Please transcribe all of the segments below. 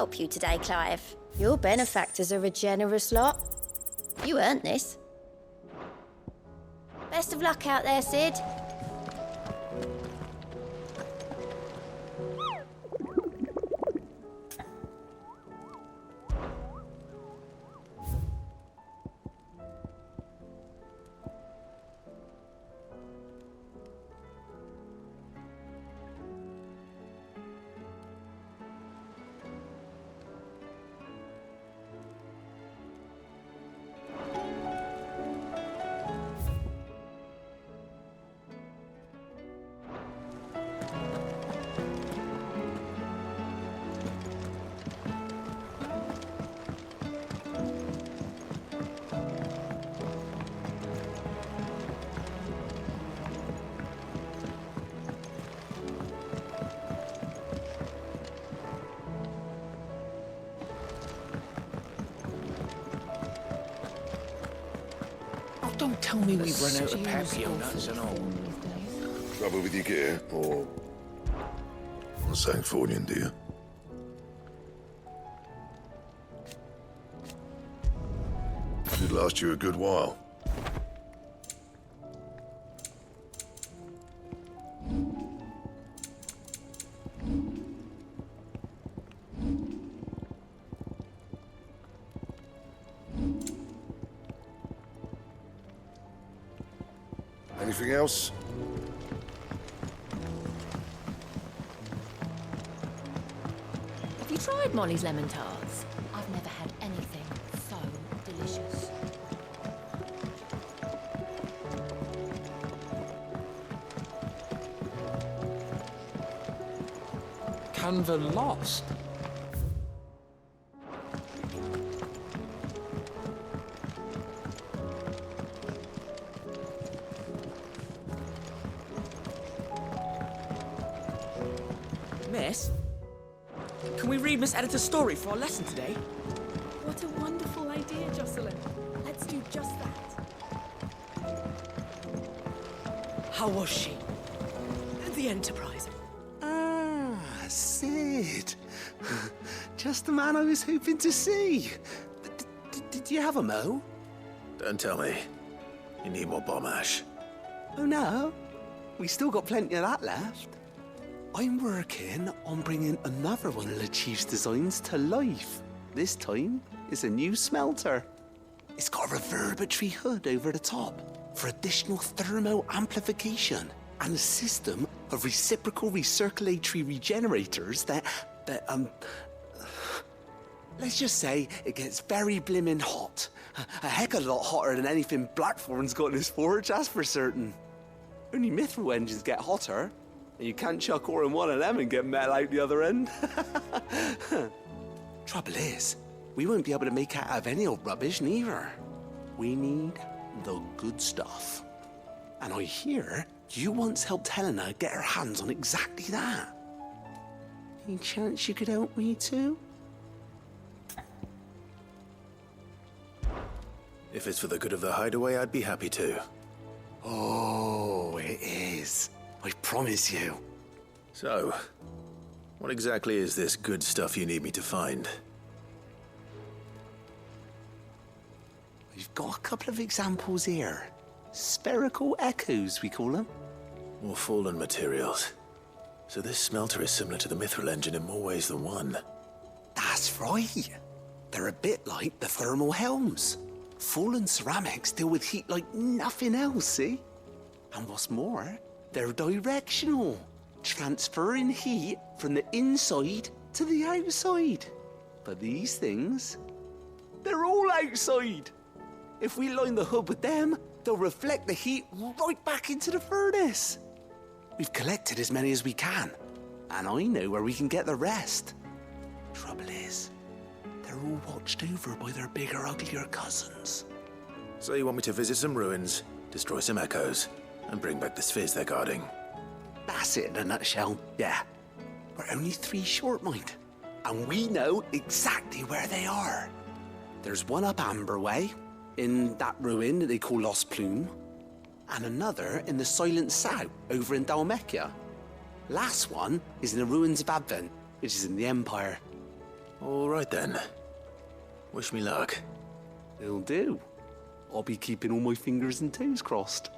help you today, Clive. Your benefactors are a generous lot. You earned this. Best of luck out there, Sid. Don't tell me we've run out of Papio nuts and all. Trouble with your gear, or Sancthornian, dear? Should last you a good while. Anything else? Have you tried Molly's lemon tarts? I've never had anything so delicious. Canva lost. Miss? Can we read Miss Editor's story for our lesson today? What a wonderful idea, Jocelyn. Let's do just that. How was she? The Enterprise. Ah, Sid. Just the man I was hoping to see. Did you have a mo? Don't tell me. You need more bomb ash. Oh no, we still got plenty of that left. I'm working on bringing another one of the Chief's designs to life. This time, it's a new smelter. It's got a reverberatory hood over the top for additional thermo amplification and a system of reciprocal recirculatory regenerators that let's just say it gets very blimmin' hot. A heck of a lot hotter than anything Blackthorn's got in his forge, that's for certain. Only mithril engines get hotter, and you can't chuck ore in one of them and get metal out the other end. Trouble is, we won't be able to make out of any old rubbish neither. We need the good stuff. And I hear you once helped Helena get her hands on exactly that. Any chance you could help me too? If it's for the good of the hideaway, I'd be happy to. Oh, it is. I promise you. So, what exactly is this good stuff you need me to find? We've got a couple of examples here. Spherical echoes, we call them. More fallen materials. So this smelter is similar to the mithril engine in more ways than one. That's right. They're a bit like the thermal helms. Fallen ceramics deal with heat like nothing else, see? And what's more, they're directional, transferring heat from the inside to the outside. But these things, they're all outside. If we line the hood with them, they'll reflect the heat right back into the furnace. We've collected as many as we can, and I know where we can get the rest. Trouble is, they're all watched over by their bigger, uglier cousins. So you want me to visit some ruins, destroy some echoes, and bring back the spheres they're guarding? That's it in a nutshell, yeah. We're only 3 short, mind, and we know exactly where they are. There's one up Amber Way, in that ruin that they call Lost Plume, and another in the Silent South, over in Dalmekia. Last one is in the ruins of Advent, which is in the Empire. All right then. Wish me luck. Will do. I'll be keeping all my fingers and toes crossed.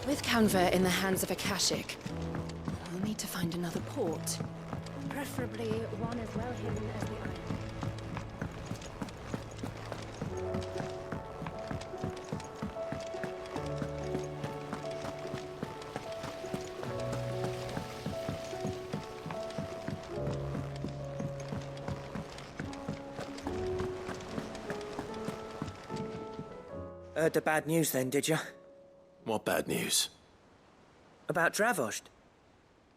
With Canver in the hands of Akashic, we'll need to find another port. Preferably one as well hidden as the island. Heard the bad news then, did you? What bad news? About Dravost.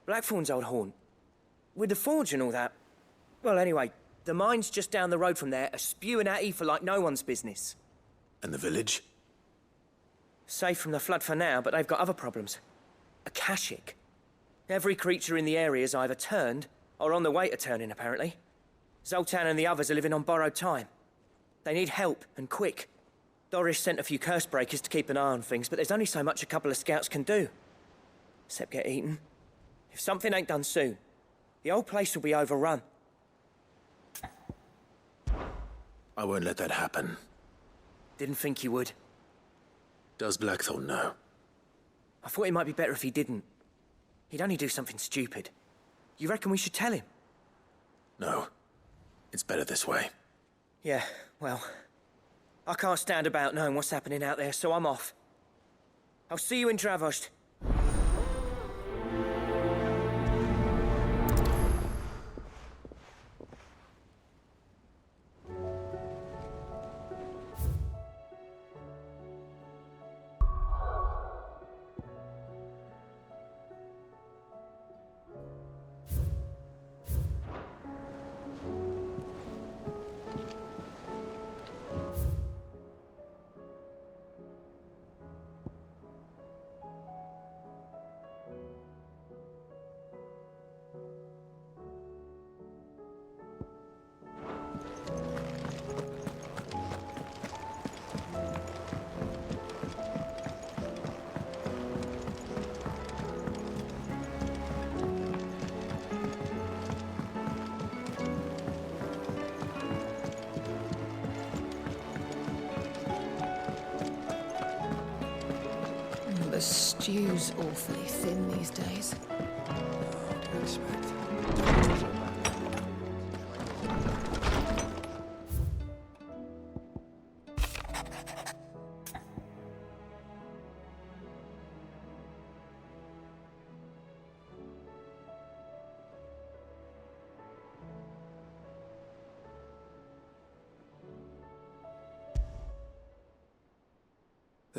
Blackthorn's old haunt. With the forge and all that. Well, anyway, the mines just down the road from there are spewing out ether like no one's business. And the village? Safe from the flood for now, but they've got other problems. Akashic. Every creature in the area is either turned or on the way to turning, apparently. Zoltan and the others are living on borrowed time. They need help, and quick. Doris sent a few curse breakers to keep an eye on things, but there's only so much a couple of scouts can do. Except get eaten. If something ain't done soon, the whole place will be overrun. I won't let that happen. Didn't think you would. Does Blackthorn know? I thought it might be better if he didn't. He'd only do something stupid. You reckon we should tell him? No. It's better this way. Yeah, well... I can't stand about knowing what's happening out there, so I'm off. I'll see you in Dravost. The stew's awfully thin these days. What do you expect?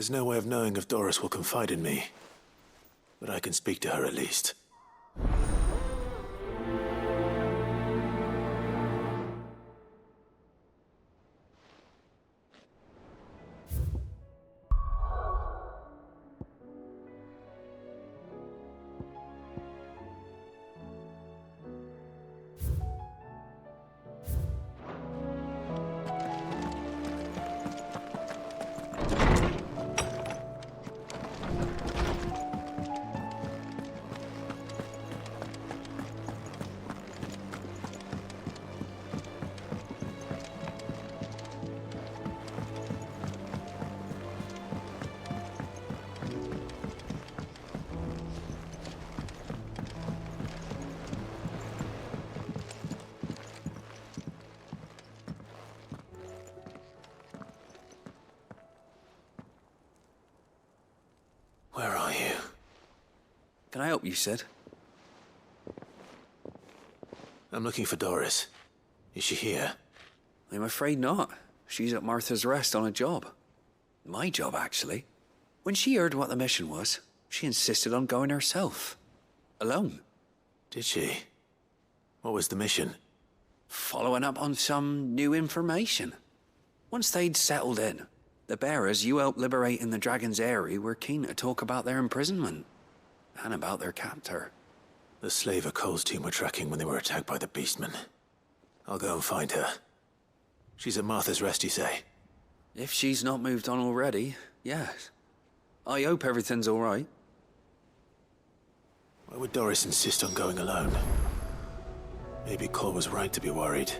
There's no way of knowing if Doris will confide in me, but I can speak to her at least. Where are you? Can I help you, Sid? I'm looking for Doris. Is she here? I'm afraid not. She's at Martha's Rest on a job. My job, actually. When she heard what the mission was, she insisted on going herself. Alone. Did she? What was the mission? Following up on some new information. Once they'd settled in, the bearers you helped liberate in the Dragon's Eyrie were keen to talk about their imprisonment. And about their captor. The slaver Cole's team were tracking when they were attacked by the Beastmen. I'll go and find her. She's at Martha's Rest, you say? If she's not moved on already, yes. I hope everything's all right. Why would Doris insist on going alone? Maybe Cole was right to be worried.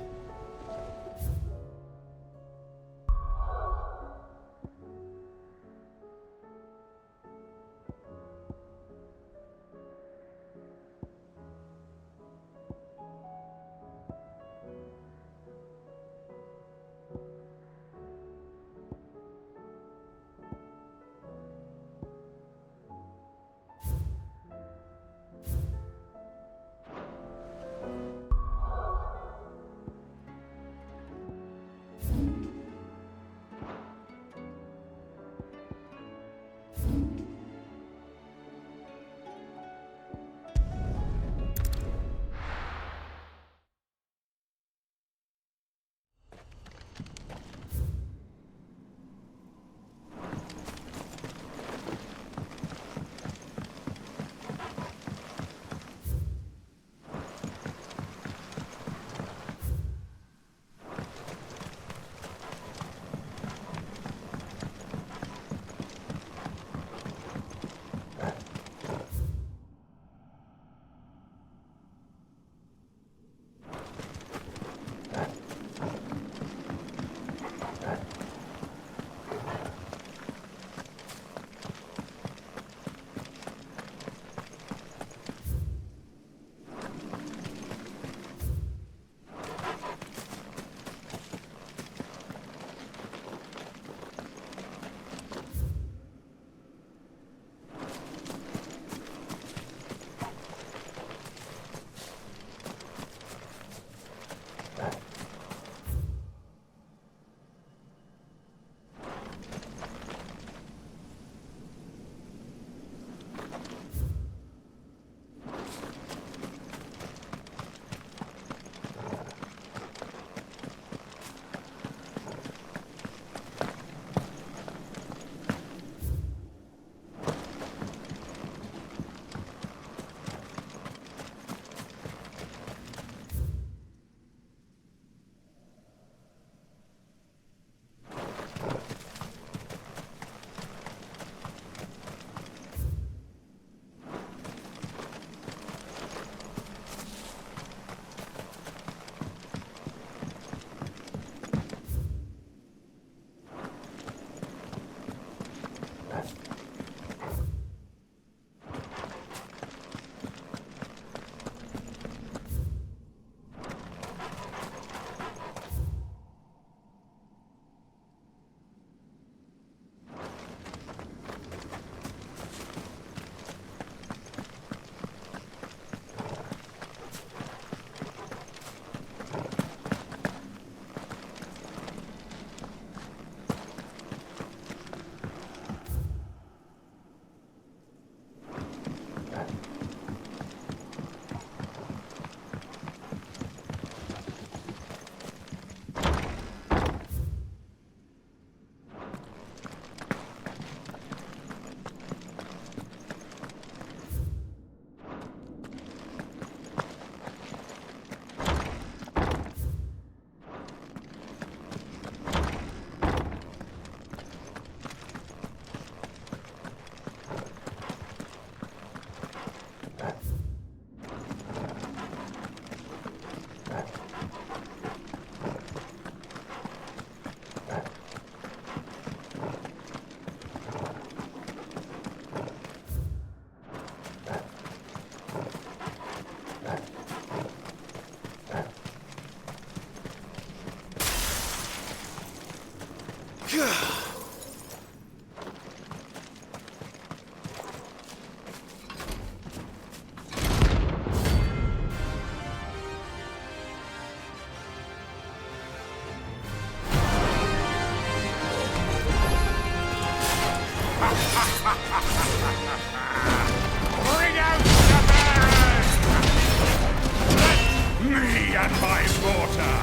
slaughter!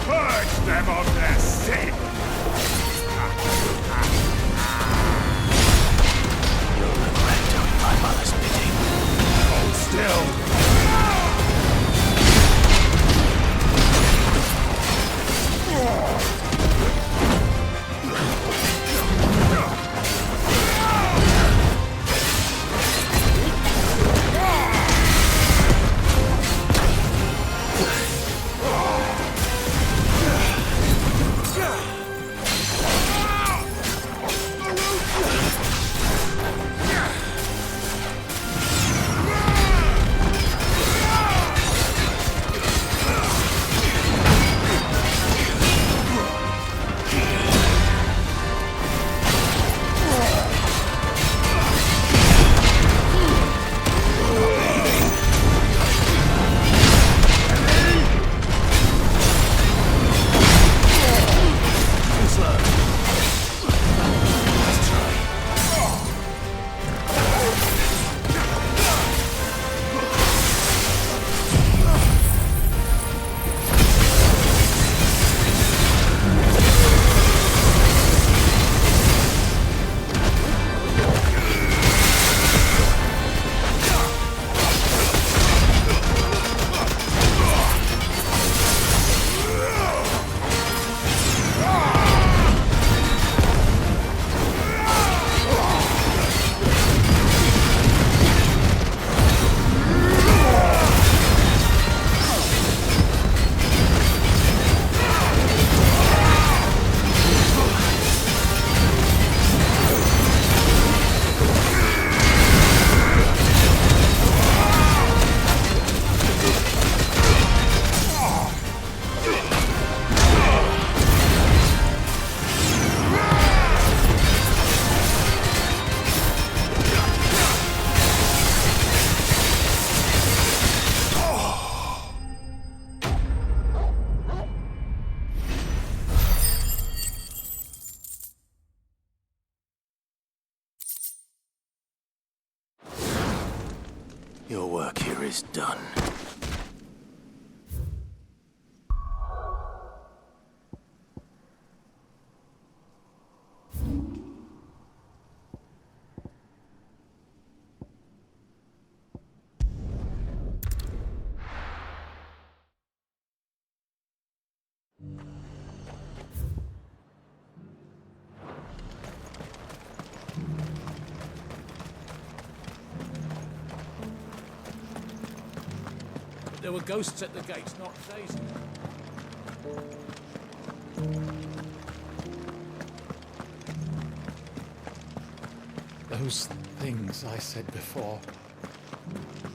Purge them of their sin! You'll regret doing my mother's bidding. Hold still! Your work here is done. There were ghosts at the gates, not days. Those things I said before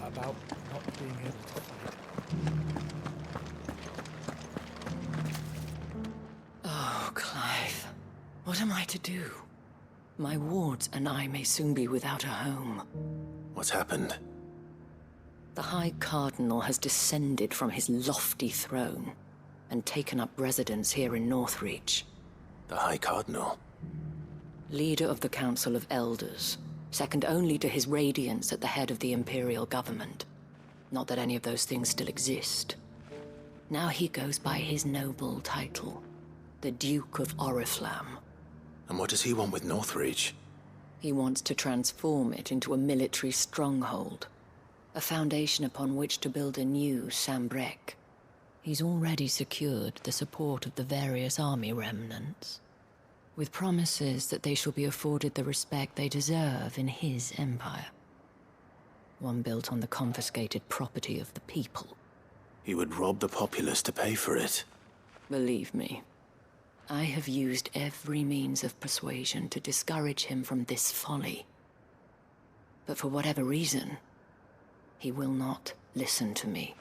about not being able to fight. Oh, Clive. What am I to do? My wards and I may soon be without a home. What's happened? The High Cardinal has descended from his lofty throne and taken up residence here in Northreach. The High Cardinal? Leader of the Council of Elders, second only to his Radiance at the head of the Imperial government. Not that any of those things still exist. Now he goes by his noble title, the Duke of Oriflamme. And what does he want with Northreach? He wants to transform it into a military stronghold, a foundation upon which to build a new Sambrec. He's already secured the support of the various army remnants, with promises that they shall be afforded the respect they deserve in his empire. One built on the confiscated property of the people. He would rob the populace to pay for it. Believe me, I have used every means of persuasion to discourage him from this folly. But for whatever reason, he will not listen to me.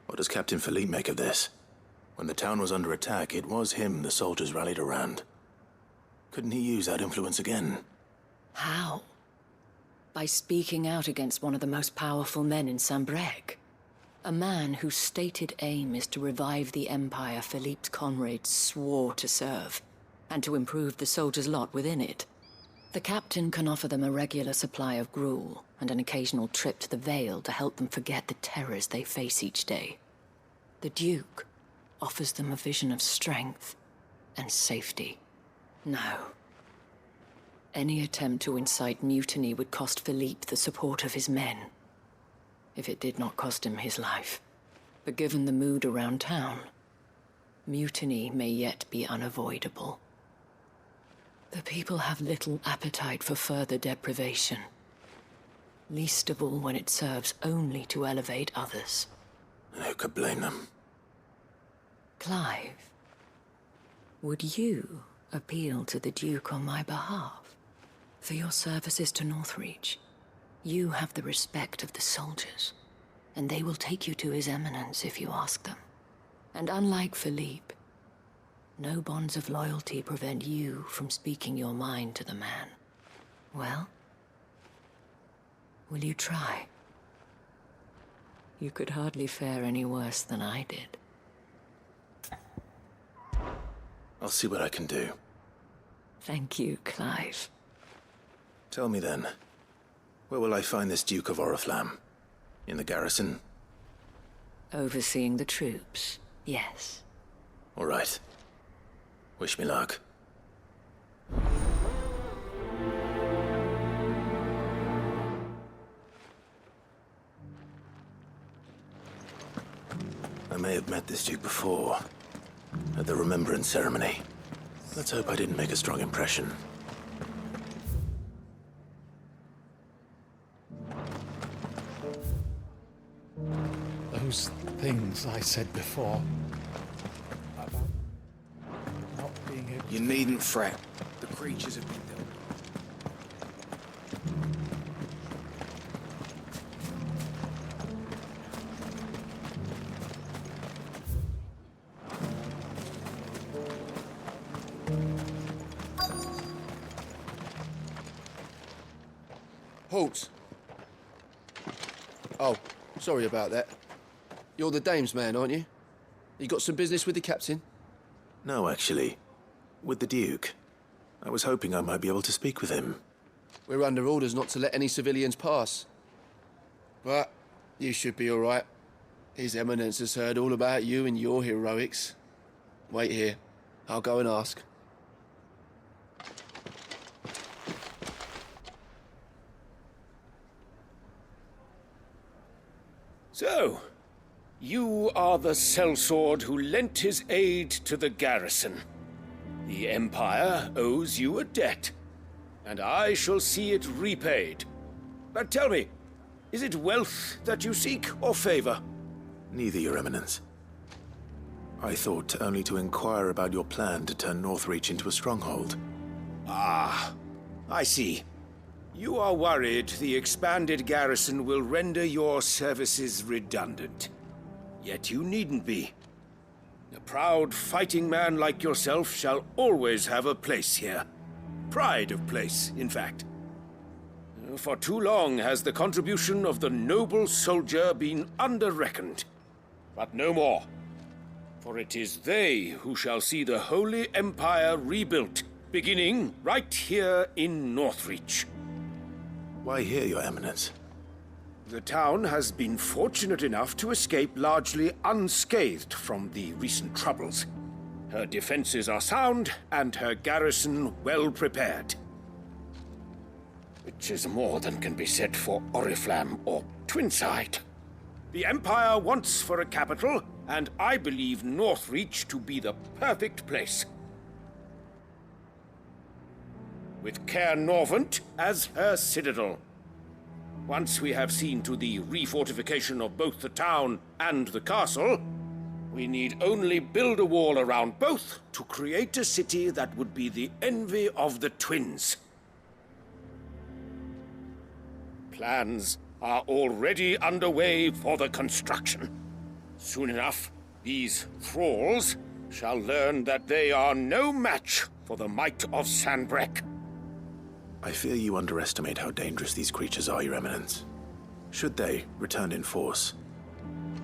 What does Captain Philippe make of this? When the town was under attack, it was him the soldiers rallied around. Couldn't he use that influence again? How? By speaking out against one of the most powerful men in Sambrec. A man whose stated aim is to revive the empire Philippe's comrades swore to serve, and to improve the soldiers' lot within it. The captain can offer them a regular supply of gruel, and an occasional trip to the Vale to help them forget the terrors they face each day. The Duke offers them a vision of strength and safety. No. Any attempt to incite mutiny would cost Philippe the support of his men, if it did not cost him his life. But given the mood around town, mutiny may yet be unavoidable. The people have little appetite for further deprivation, least of all when it serves only to elevate others. And who could blame them? Clive, would you appeal to the Duke on my behalf? For your services to Northreach, you have the respect of the soldiers, and they will take you to His Eminence if you ask them. And unlike Philippe, no bonds of loyalty prevent you from speaking your mind to the man. Well, will you try? You could hardly fare any worse than I did. I'll see what I can do. Thank you, Clive. Tell me then, where will I find this Duke of Oriflamme? In the garrison? Overseeing the troops, yes. All right. Wish me luck. I may have met this Duke before, at the Remembrance Ceremony. Let's hope I didn't make a strong impression. Those things I said before about not being able You needn't fret. The creatures have been dealt with. Halt! Oh, sorry about that. You're the dame's man, aren't you? You got some business with the captain? No, actually. With the Duke. I was hoping I might be able to speak with him. We're under orders not to let any civilians pass. But you should be all right. His Eminence has heard all about you and your heroics. Wait here. I'll go and ask. So, you are the sellsword who lent his aid to the garrison. The Empire owes you a debt, and I shall see it repaid. But tell me, is it wealth that you seek, or favor? Neither, Your Eminence. I thought only to inquire about your plan to turn Northreach into a stronghold. Ah, I see. You are worried the expanded garrison will render your services redundant. Yet you needn't be. A proud fighting man like yourself shall always have a place here. Pride of place, in fact. For too long has the contribution of the noble soldier been under-reckoned. But no more. For it is they who shall see the Holy Empire rebuilt, beginning right here in Northreach. Why here, Your Eminence? The town has been fortunate enough to escape largely unscathed from the recent troubles. Her defenses are sound, and her garrison well prepared. Which is more than can be said for Oriflamme or Twinside. The Empire wants for a capital, and I believe Northreach to be the perfect place. With Caer Norvent as her citadel. Once we have seen to the refortification of both the town and the castle, we need only build a wall around both to create a city that would be the envy of the twins. Plans are already underway for the construction. Soon enough, these thralls shall learn that they are no match for the might of Sanbreque. I fear you underestimate how dangerous these creatures are, Your Eminence. Should they return in force,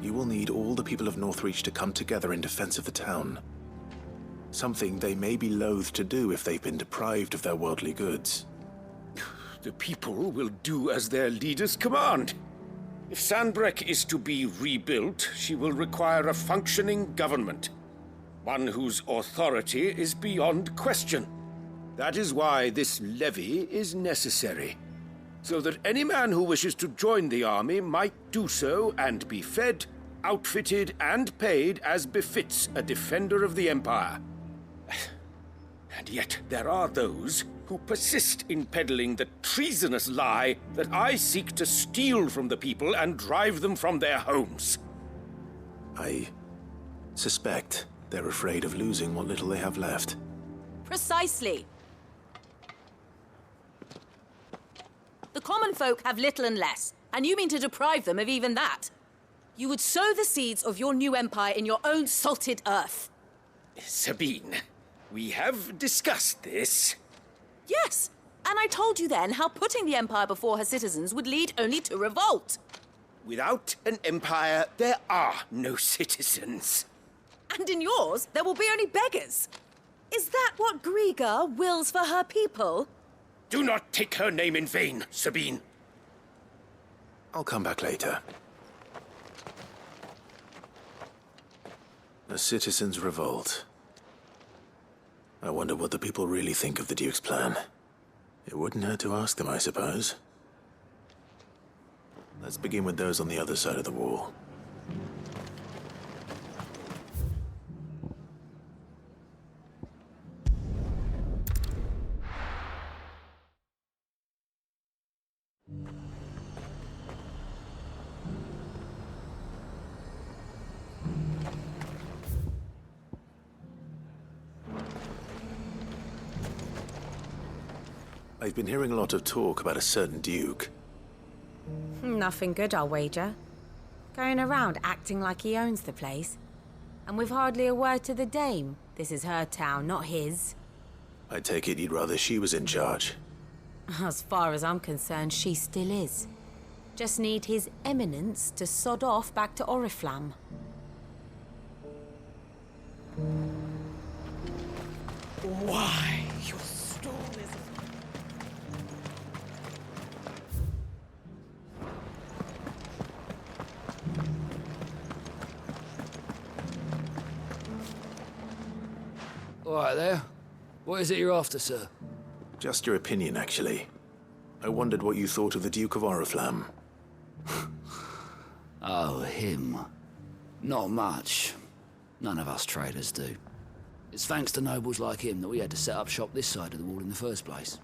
you will need all the people of Northreach to come together in defense of the town. Something they may be loath to do if they've been deprived of their worldly goods. The people will do as their leaders command. If Sanbreque is to be rebuilt, she will require a functioning government. one whose authority is beyond question. That is why this levy is necessary, so that any man who wishes to join the army might do so and be fed, outfitted, and paid as befits a defender of the Empire. And yet there are those who persist in peddling the treasonous lie that I seek to steal from the people and drive them from their homes. I suspect they're afraid of losing what little they have left. Precisely. The common folk have little and less, and you mean to deprive them of even that. You would sow the seeds of your new empire in your own salted earth. Sabine, we have discussed this. Yes, and I told you then how putting the empire before her citizens would lead only to revolt. Without an empire, there are no citizens. And in yours, there will be only beggars. Is that what Griga wills for her people? Do not take her name in vain, Sabine. I'll come back later. A citizens' revolt. I wonder what the people really think of the Duke's plan. It wouldn't hurt to ask them, I suppose. Let's begin with those on the other side of the wall. I've been hearing a lot of talk about a certain Duke. Nothing good, I'll wager. Going around acting like he owns the place. And with hardly a word to the dame. This is her town, not his. I take it you'd rather she was in charge. As far as I'm concerned, she still is. Just need his eminence to sod off back to Oriflamme. Why? Your stories. All right there. What is it you're after, sir? Just your opinion, actually. I wondered what you thought of the Duke of Oriflamme. Oh, him. Not much. None of us traders do. It's thanks to nobles like him that we had to set up shop this side of the wall in the first place.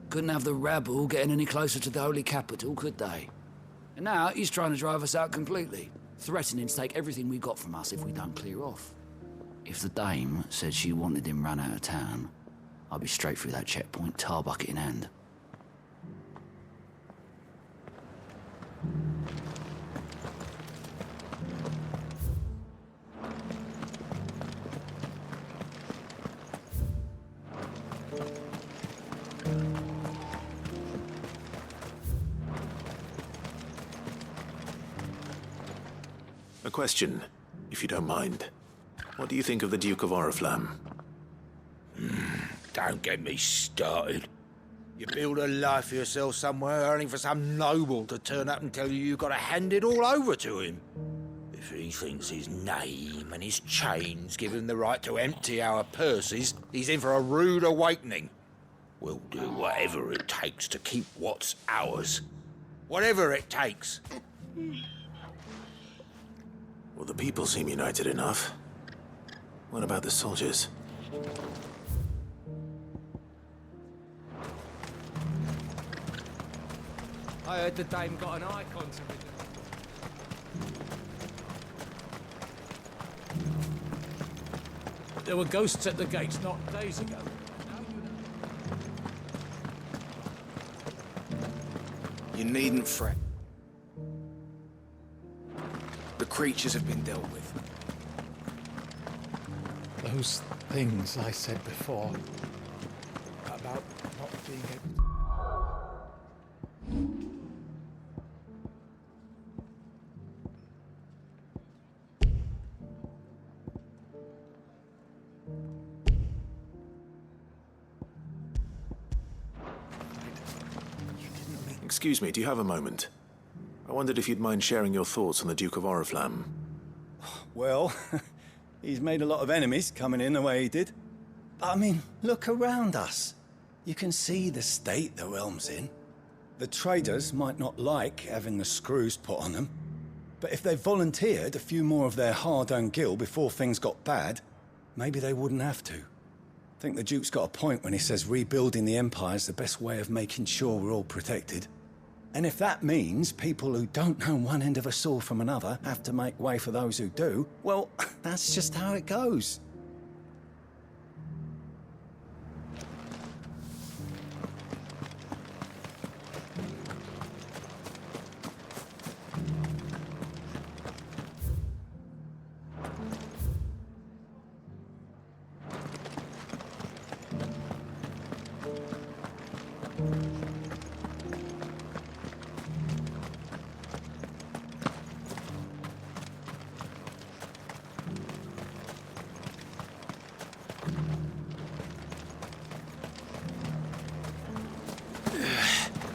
Couldn't have the rabble getting any closer to the holy capital, could they? And now he's trying to drive us out completely, threatening to take everything we got from us if we don't clear off. If the dame said she wanted him run out of town, I'd be straight through that checkpoint, tar bucket in hand. A question, if you don't mind. What do you think of the Duke of Oriflamme? Don't get me started. You build a life for yourself somewhere, only for some noble to turn up and tell you you've got to hand it all over to him. If he thinks his name and his chains give him the right to empty our purses, he's in for a rude awakening. We'll do whatever it takes to keep what's ours. Whatever it takes. Well, the people seem united enough. What about the soldiers? I heard the dame got an icon to read. There were ghosts at the gates not days ago. You needn't fret. The creatures have been dealt with. Those things I said before about not being able. Excuse me, do you have a moment? I wondered if you'd mind sharing your thoughts on the Duke of Oriflamme. Well, He's made a lot of enemies coming in the way he did. But I mean, look around us. You can see the state the realm's in. The traders might not like having the screws put on them, but if they volunteered a few more of their hard-earned gil before things got bad, maybe they wouldn't have to. I think the Duke's got a point when he says rebuilding the Empire's the best way of making sure we're all protected. And if that means people who don't know one end of a sword from another have to make way for those who do, well, that's just how it goes.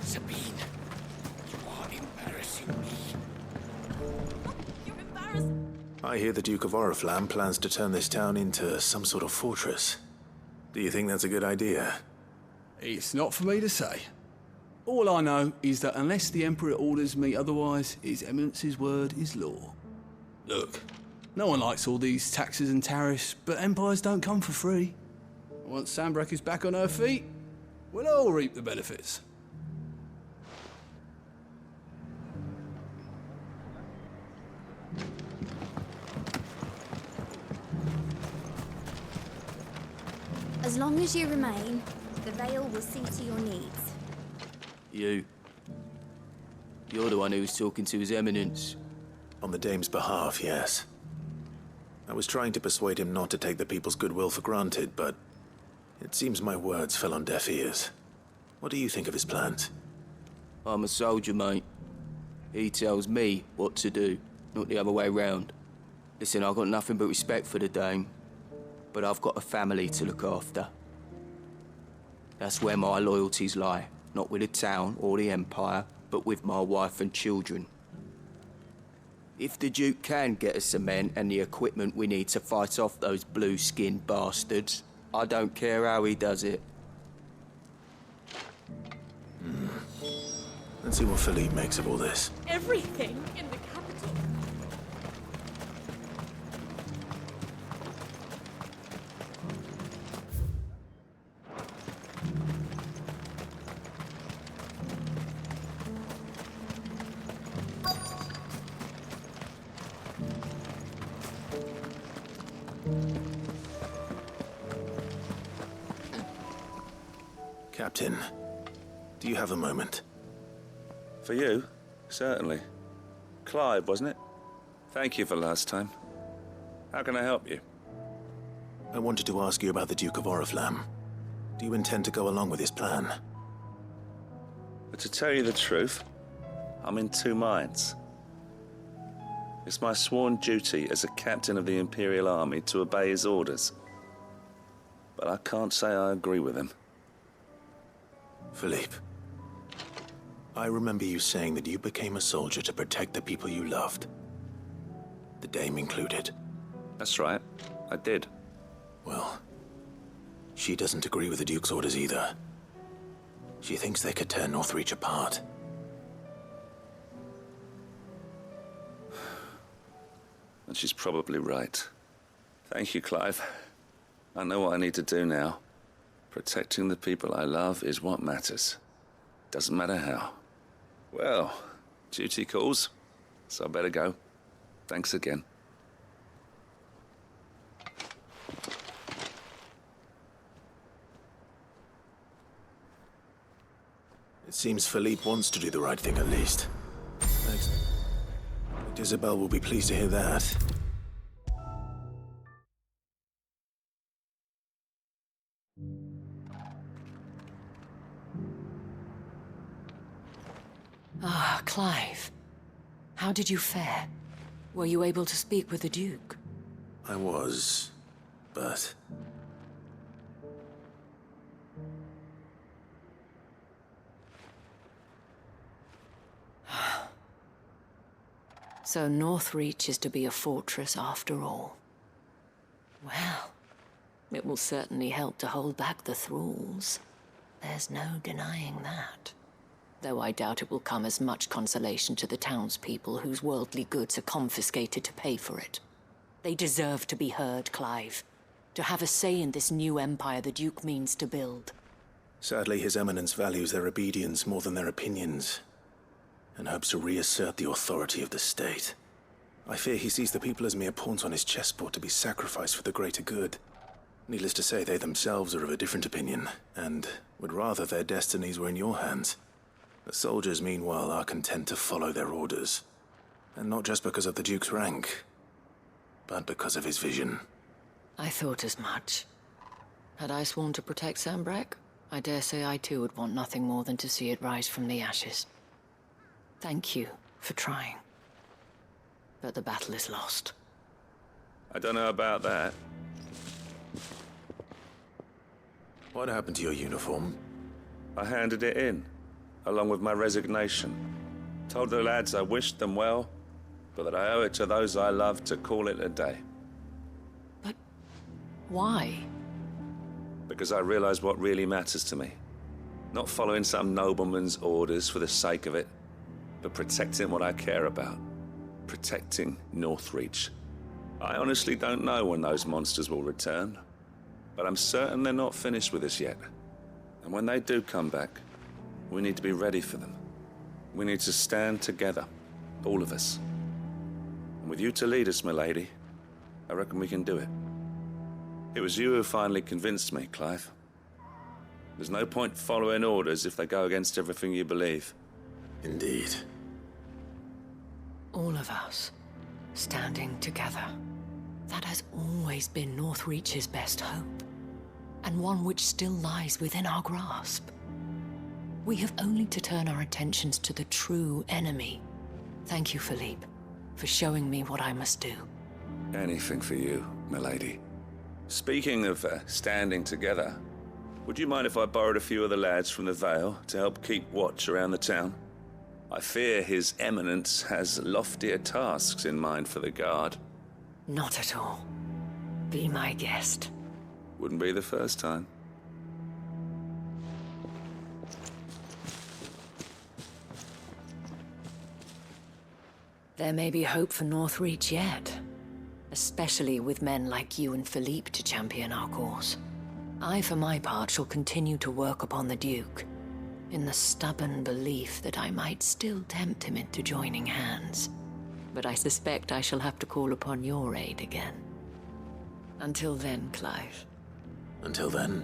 Sabine, you are embarrassing me. I hear the Duke of Oriflamme plans to turn this town into some sort of fortress. Do you think that's a good idea? It's not for me to say. All I know is that unless the Emperor orders me otherwise, His Eminence's word is law. Look, no one likes all these taxes and tariffs, but empires don't come for free. Once Sanbreque is back on her feet, we'll all reap the benefits. As long as you remain, the Vale will see to your needs. You're the one who was talking to His Eminence. On the Dame's behalf, yes. I was trying to persuade him not to take the people's goodwill for granted, but it seems my words fell on deaf ears. What do you think of his plans? I'm a soldier, mate. He tells me what to do, not the other way round. Listen, I've got nothing but respect for the Dame, but I've got a family to look after. That's where my loyalties lie, not with the town or the Empire, but with my wife and children. If the Duke can get us the men and the equipment we need to fight off those blue-skinned bastards, I don't care how he does it. Let's see what Philippe makes of all this. Everything in the capital. Captain, do you have a moment? For you? Certainly. Clive, wasn't it? Thank you for last time. How can I help you? I wanted to ask you about the Duke of Oriflamme. Do you intend to go along with his plan? But to tell you the truth, I'm in two minds. It's my sworn duty as a captain of the Imperial Army to obey his orders. But I can't say I agree with him. Philippe, I remember you saying that you became a soldier to protect the people you loved. The Dame included. That's right, I did. Well, she doesn't agree with the Duke's orders either. She thinks they could tear Northreach apart. And she's probably right. Thank you, Clive. I know what I need to do now. Protecting the people I love is what matters. Doesn't matter how. Well, duty calls, so I better go. Thanks again. It seems Philippe wants to do the right thing at least. Thanks. Isabel will be pleased to hear that. Ah, Clive. How did you fare? Were you able to speak with the Duke? I was, but... So Northreach is to be a fortress after all. It will certainly help to hold back the thralls. There's no denying that. Though I doubt it will come as much consolation to the townspeople whose worldly goods are confiscated to pay for it. They deserve to be heard, Clive. To have a say in this new empire the Duke means to build. Sadly, His Eminence values their obedience more than their opinions, and hopes to reassert the authority of the state. I fear he sees the people as mere pawns on his chessboard to be sacrificed for the greater good. Needless to say, they themselves are of a different opinion, and would rather their destinies were in your hands. The soldiers, meanwhile, are content to follow their orders. And not just because of the Duke's rank, but because of his vision. I thought as much. Had I sworn to protect Sambrek, I dare say I too would want nothing more than to see it rise from the ashes. Thank you for trying. But the battle is lost. I don't know about that. What happened to your uniform? I handed it in, along with my resignation. Told the lads I wished them well, but that I owe it to those I love to call it a day. But why? Because I realized what really matters to me. Not following some nobleman's orders for the sake of it, but protecting what I care about. Protecting Northreach. I honestly don't know when those monsters will return, but I'm certain they're not finished with us yet. And when they do come back, we need to be ready for them. We need to stand together, all of us. And with you to lead us, milady, I reckon we can do it. It was you who finally convinced me, Clive. There's no point following orders if they go against everything you believe. Indeed. All of us, standing together. That has always been Northreach's best hope, and one which still lies within our grasp. We have only to turn our attentions to the true enemy. Thank you, Philippe, for showing me what I must do. Anything for you, milady. Speaking of standing together, would you mind if I borrowed a few of the lads from the Vale to help keep watch around the town? I fear His Eminence has loftier tasks in mind for the guard. Not at all. Be my guest. Wouldn't be the first time. There may be hope for Northreach yet. Especially with men like you and Philippe to champion our cause. I, for my part, shall continue to work upon the Duke, in the stubborn belief that I might still tempt him into joining hands. But I suspect I shall have to call upon your aid again. Until then, Clive. Until then.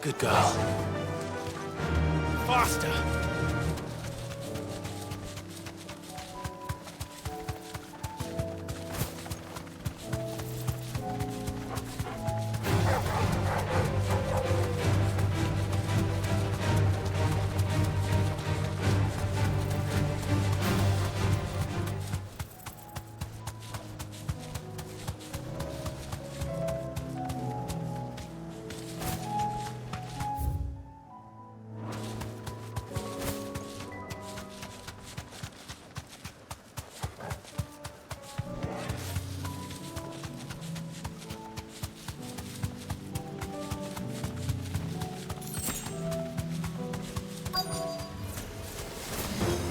Good girl. Faster!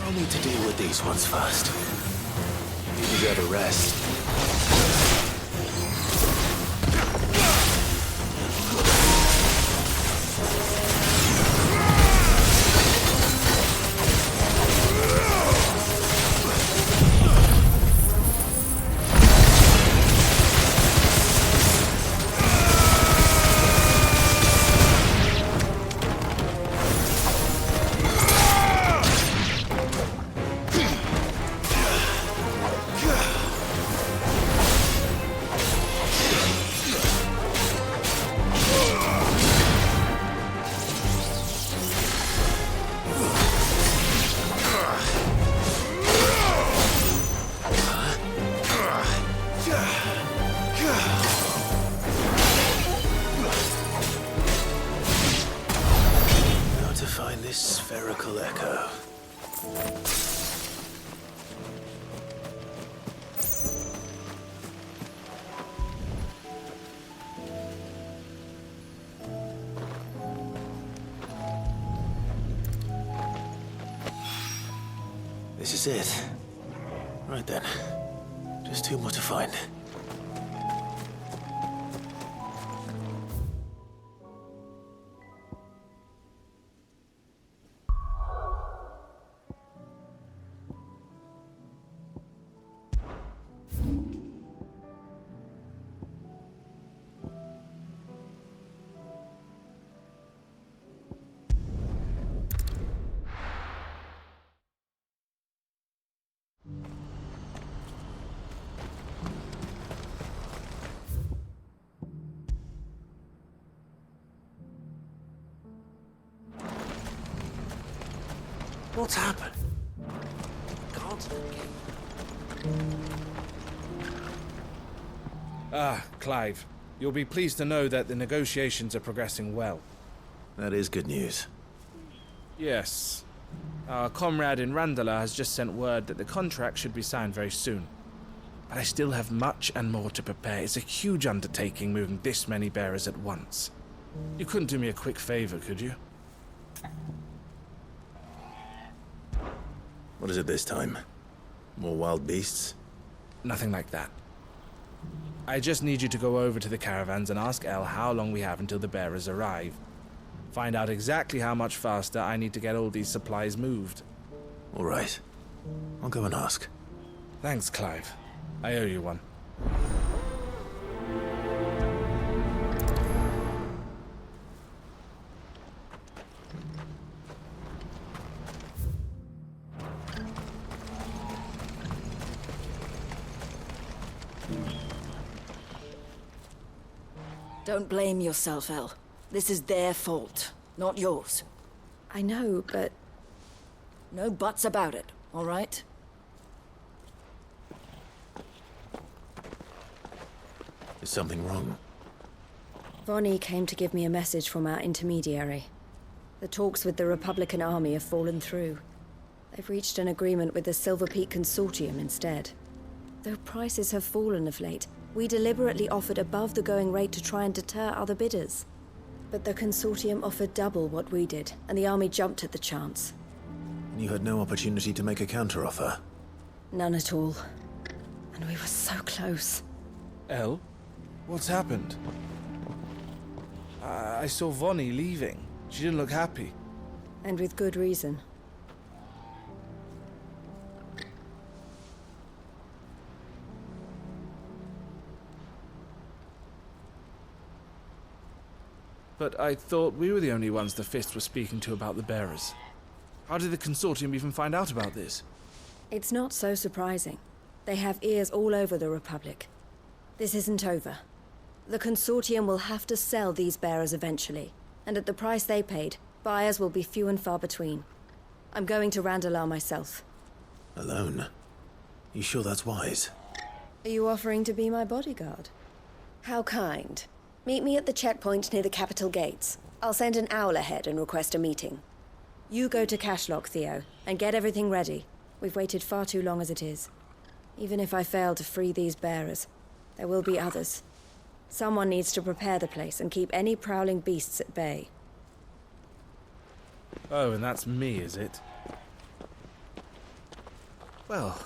I'll need to deal with these ones first. You deserve a rest. This spherical echo. This is it. Right then. Just two more to find. What's happened? Clive. You'll be pleased to know that the negotiations are progressing well. That is good news. Yes. Our comrade in Randala has just sent word that the contract should be signed very soon. But I still have much and more to prepare. It's a huge undertaking moving this many bearers at once. You couldn't do me a quick favor, could you? What is it this time? More wild beasts? Nothing like that. I just need you to go over to the caravans and ask El how long we have until the bearers arrive. Find out exactly how much faster I need to get all these supplies moved. All right. I'll go and ask. Thanks, Clive. I owe you one. Don't blame yourself, El. This is their fault, not yours. I know, but... No buts about it, all right? Is something wrong? Vonnie came to give me a message from our intermediary. The talks with the Republican Army have fallen through. They've reached an agreement with the Silver Peak Consortium instead. Though prices have fallen of late, we deliberately offered above the going rate to try and deter other bidders. But the Consortium offered double what we did, and the Army jumped at the chance. You had no opportunity to make a counteroffer? None at all. And we were so close. El? What's happened? I saw Vonnie leaving. She didn't look happy. And with good reason. But I thought we were the only ones the Fist were speaking to about the bearers. How did the Consortium even find out about this? It's not so surprising. They have ears all over the Republic. This isn't over. The Consortium will have to sell these bearers eventually, and at the price they paid, buyers will be few and far between. I'm going to Randalar myself. Alone? You sure that's wise? Are you offering to be my bodyguard? How kind. Meet me at the checkpoint near the capital gates. I'll send an owl ahead and request a meeting. You go to Cashlock, Theo, and get everything ready. We've waited far too long as it is. Even if I fail to free these bearers, there will be others. Someone needs to prepare the place and keep any prowling beasts at bay. Oh, and that's me, is it? Well,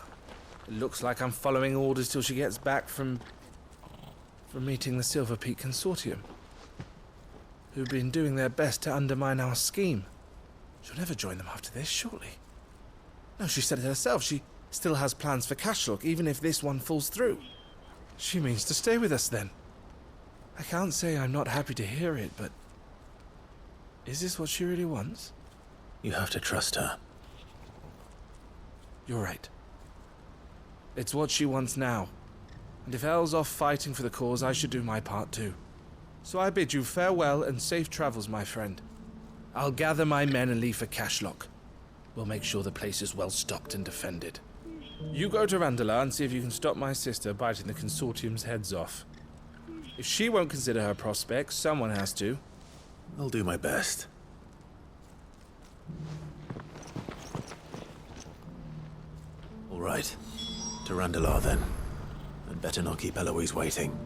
it looks like I'm following orders till she gets back from meeting the Silver Peak Consortium, who've been doing their best to undermine our scheme. She'll never join them after this, surely. No, she said it herself. She still has plans for Cashlock, even if this one falls through. She means to stay with us, then. I can't say I'm not happy to hear it, but... is this what she really wants? You have to trust her. You're right. It's what she wants now. And if El's off fighting for the cause, I should do my part too. So I bid you farewell and safe travels, my friend. I'll gather my men and leave for Cashlock. We'll make sure the place is well stocked and defended. You go to Randalar and see if you can stop my sister biting the Consortium's heads off. If she won't consider her prospects, someone has to. I'll do my best. All right. To Randalar, then. I'd better not keep Eloise waiting.